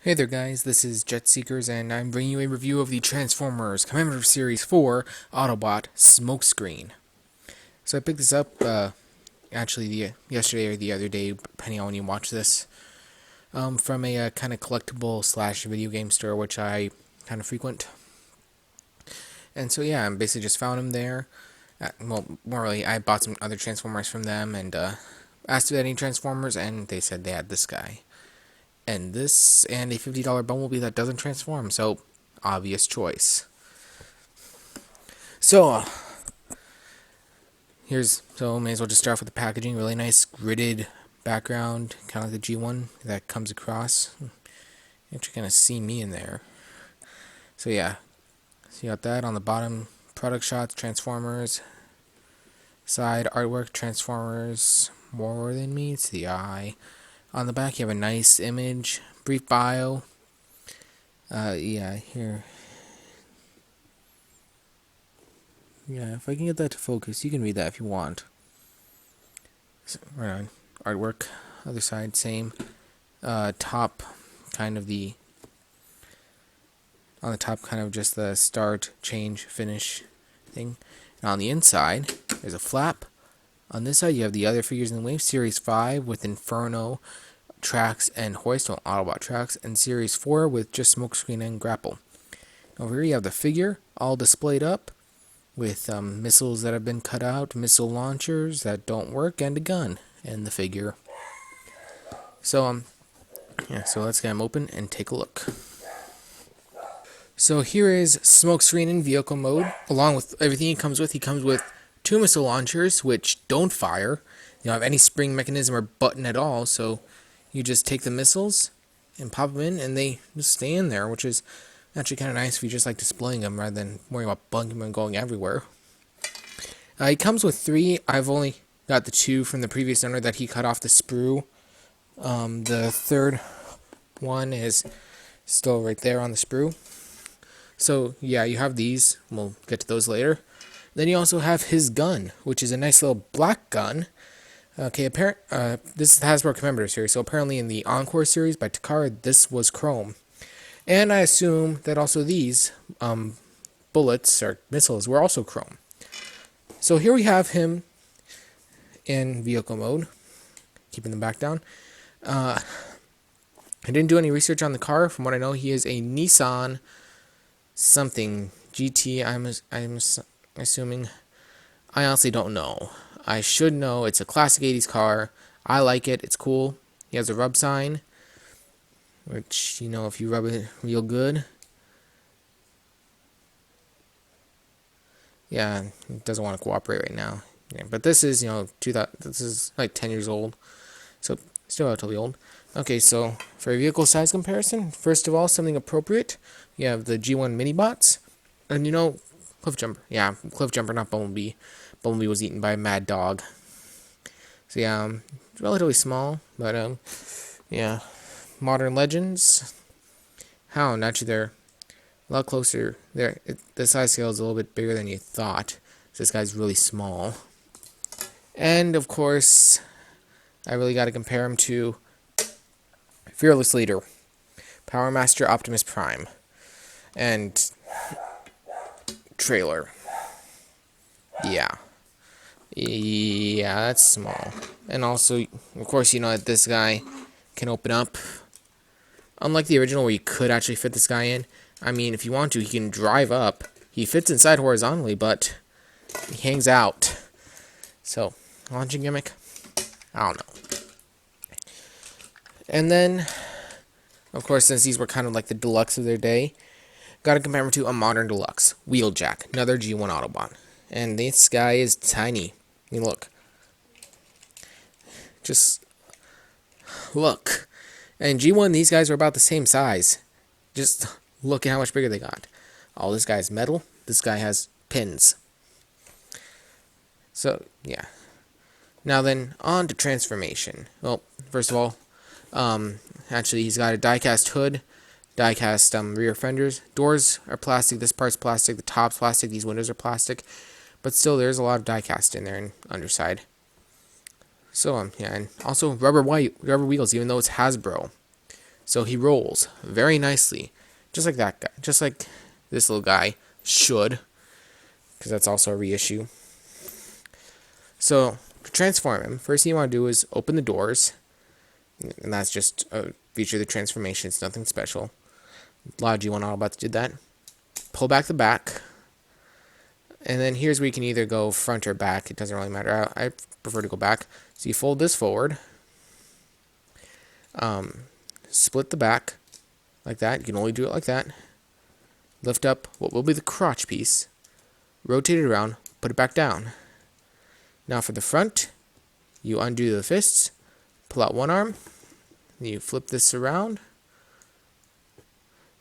Hey there guys, this is Jet Seekers and I'm bringing you a review of the Transformers Commemorative Series 4 Autobot Smokescreen. So I picked this up yesterday or the other day, depending on when you watch this, from a kind of collectible slash video game store which I kind of frequent. And so yeah, I basically just found them there. Well, more really, I bought some other Transformers from them and asked if they had any Transformers and they said they had this guy. And this, and a $50 Bumblebee that doesn't transform, so obvious choice. So, may as well just start off with the packaging. Really nice gridded background, kind of like the G1 that comes across. You actually kind of see me in there. So yeah, so you got that on the bottom. Product shots, Transformers. Side artwork, Transformers. More than meets the eye. On the back, you have a nice image, brief bio. Yeah, here. Yeah, if I can get that to focus, you can read that if you want. So, right on. Artwork, other side, same. Top, kind of the. On the top, kind of just the start, change, finish thing. And on the inside, there's a flap. On this side, you have the other figures in the wave. Series 5 with Inferno, Tracks, and Hoist on Autobot Tracks. And Series 4 with just Smokescreen and Grapple. Over here, you have the figure all displayed up with missiles that have been cut out, missile launchers that don't work, and a gun and the figure. So, so let's get them open and take a look. So here is Smokescreen in vehicle mode, along with everything he comes with. He comes with 2 missile launchers, which don't fire. You don't have any spring mechanism or button at all, so you just take the missiles and pop them in, and they just stay in there, which is actually kind of nice if you just like displaying them rather than worrying about bugging them and going everywhere. He comes with 3. I've only got the 2 from the previous owner that he cut off the sprue. The third one is still right there on the sprue. So yeah, you have these. We'll get to those later. Then you also have his gun, which is a nice little black gun. Okay, this is the Hasbro Commemorative series, so apparently in the Encore series by Takara, this was chrome. And I assume that also these bullets or missiles were also chrome. So here we have him in vehicle mode, keeping the back down. I didn't do any research on the car. From what I know, he is a Nissan something GT. I'm assuming. I honestly don't know. I should know. It's a classic 80s car. I like it. It's cool. He has a rub sign, which, you know, if you rub it real good. Yeah, it doesn't want to cooperate right now. Yeah, but this is, this is like 10 years old. So, still relatively old. Okay, so for a vehicle size comparison, first of all, something appropriate. You have the G1 Minibots. And Cliff Jumper. Yeah, Cliff Jumper, not Bumblebee. Bumblebee was eaten by a mad dog. So yeah, relatively small, but yeah. Modern Legends. Hound, actually they're a lot closer. The size scale is a little bit bigger than you thought. This guy's really small. And of course, I really got to compare him to Fearless Leader, Power Master Optimus Prime, and trailer. Yeah, that's small. And also, of course, you know that this guy can open up. Unlike the original where you could actually fit this guy in. I mean, if you want to, he can drive up. He fits inside horizontally, but he hangs out. So, launching gimmick? I don't know. And then, of course, since these were kind of like the deluxe of their day, gotta compare him to a modern deluxe. Wheeljack, another G1 Autobot. And this guy is tiny. I mean, look. Just look. And G1, these guys are about the same size. Just look at how much bigger they got. Oh, this guy's metal. This guy has pins. So, yeah. Now then, on to transformation. Well, first of all, actually, he's got a die-cast hood, die-cast rear fenders. Doors are plastic. This part's plastic. The top's plastic. These windows are plastic. But still, there's a lot of die-cast in there and underside. So, yeah, and also rubber wheels, even though it's Hasbro. So he rolls very nicely, just like that guy, just like this little guy should, because that's also a reissue. So to transform him, first thing you want to do is open the doors, and that's just a feature of the transformation. It's nothing special. A lot of G1 Autobots did that. Pull back the back, and then here's where you can either go front or back. It doesn't really matter. I prefer to go back. So you fold this forward, split the back like that. You can only do it like that. Lift up what will be the crotch piece, rotate it around, put it back down. Now for the front, you undo the fists, pull out one arm, you flip this around,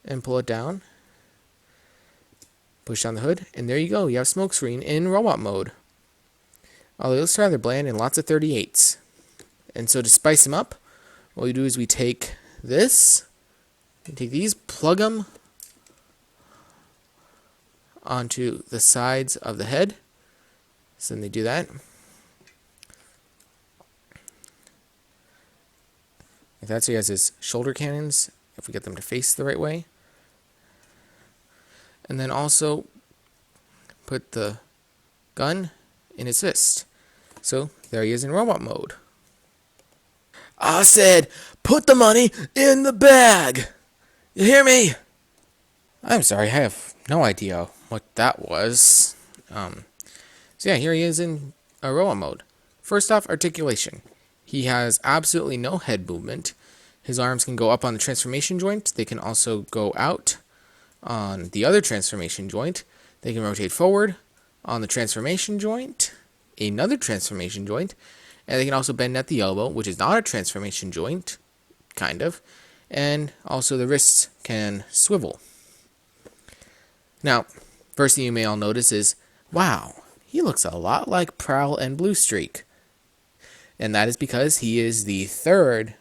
and pull it down. Push down the hood, and there you go. You have Smokescreen in robot mode. Although it looks rather bland and lots of 38s. And so to spice them up, what we do is we take this, we take these, plug them onto the sides of the head. So then they do that. Like that, so he has his shoulder cannons, if we get them to face the right way. And then also put the gun in his fist. So there he is in robot mode. I said, put the money in the bag. You hear me? I'm sorry, I have no idea what that was. So yeah, here he is in a robot mode. First off, articulation. He has absolutely no head movement. His arms can go up on the transformation joint. They can also go out on the other transformation joint. They can rotate forward on the transformation joint, another transformation joint, and they can also bend at the elbow, which is not a transformation joint, kind of, and also the wrists can swivel. Now, first thing you may all notice is, wow, he looks a lot like Prowl and Bluestreak. And that is because he is the third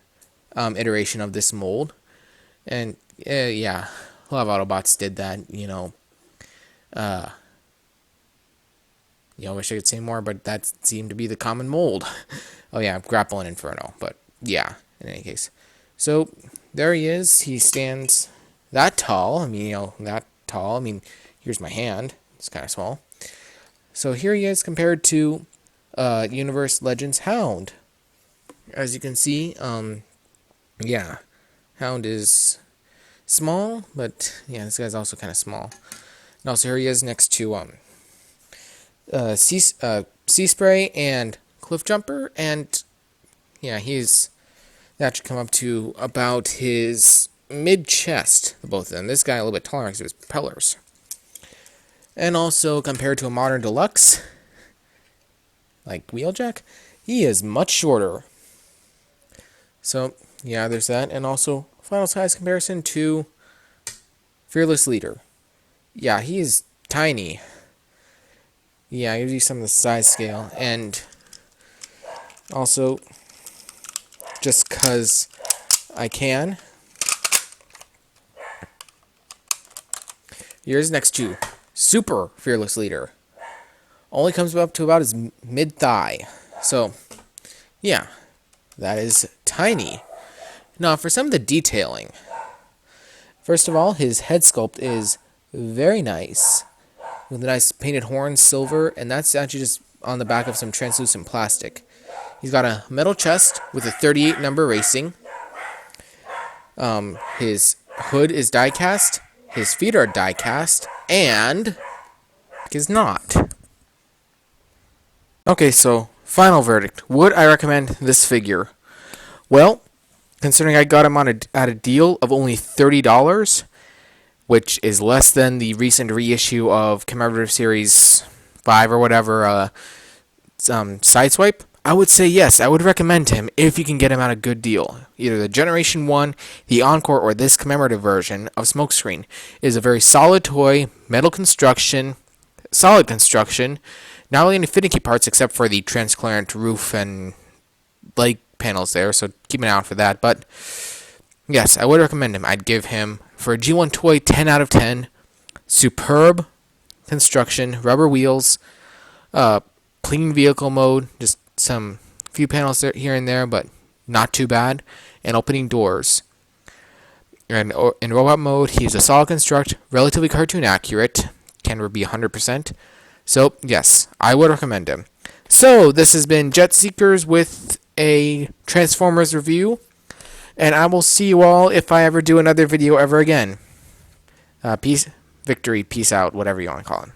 iteration of this mold. And yeah, a lot of Autobots did that, I wish I could say more, but that seemed to be the common mold. Oh yeah, Grapple and Inferno, but yeah, in any case. So there he is. He stands that tall. That tall. Here's my hand. It's kind of small. So here he is compared to Universe Legends Hound. As you can see, yeah, Hound is small, but yeah, this guy's also kind of small. And also here he is next to Sea Spray and Cliff Jumper, and yeah, that should come up to about his mid-chest, both of them. This guy a little bit taller because of his propellers. And also, compared to a modern deluxe, like Wheeljack, he is much shorter. So, yeah, there's that. And also, final size comparison to Fearless Leader. Yeah, he is tiny. Yeah, I'll give you some of the size scale. And also, just because I can, here's next to Super Fearless Leader. Only comes up to about his mid-thigh. So, yeah, that is tiny. Now, for some of the detailing. First of all, his head sculpt is very nice. With a nice painted horn, silver, and that's actually just on the back of some translucent plastic. He's got a metal chest with a 38 number racing. His hood is die-cast. His feet are die-cast. And is not. Okay, so final verdict. Would I recommend this figure? Well, considering I got him at a deal of only $30, which is less than the recent reissue of Commemorative Series 5 or whatever, Sideswipe, I would say yes, I would recommend him if you can get him at a good deal. Either the Generation 1, the Encore, or this commemorative version of Smokescreen is a very solid toy, metal construction, solid construction, not really any finicky parts except for the transparent roof and leg panels there, so keep an eye out for that. But yes, I would recommend him. I'd give him, for a G1 toy, 10 out of 10. Superb construction, rubber wheels, clean vehicle mode, just some few panels there, here and there, but not too bad, and opening doors. And in robot mode, he's a solid construct, relatively cartoon accurate, can be 100%. So yes, I would recommend him. So this has been Jet Seekers with a Transformers review, and I will see you all if I ever do another video ever again. Peace, victory, peace out, whatever you want to call it.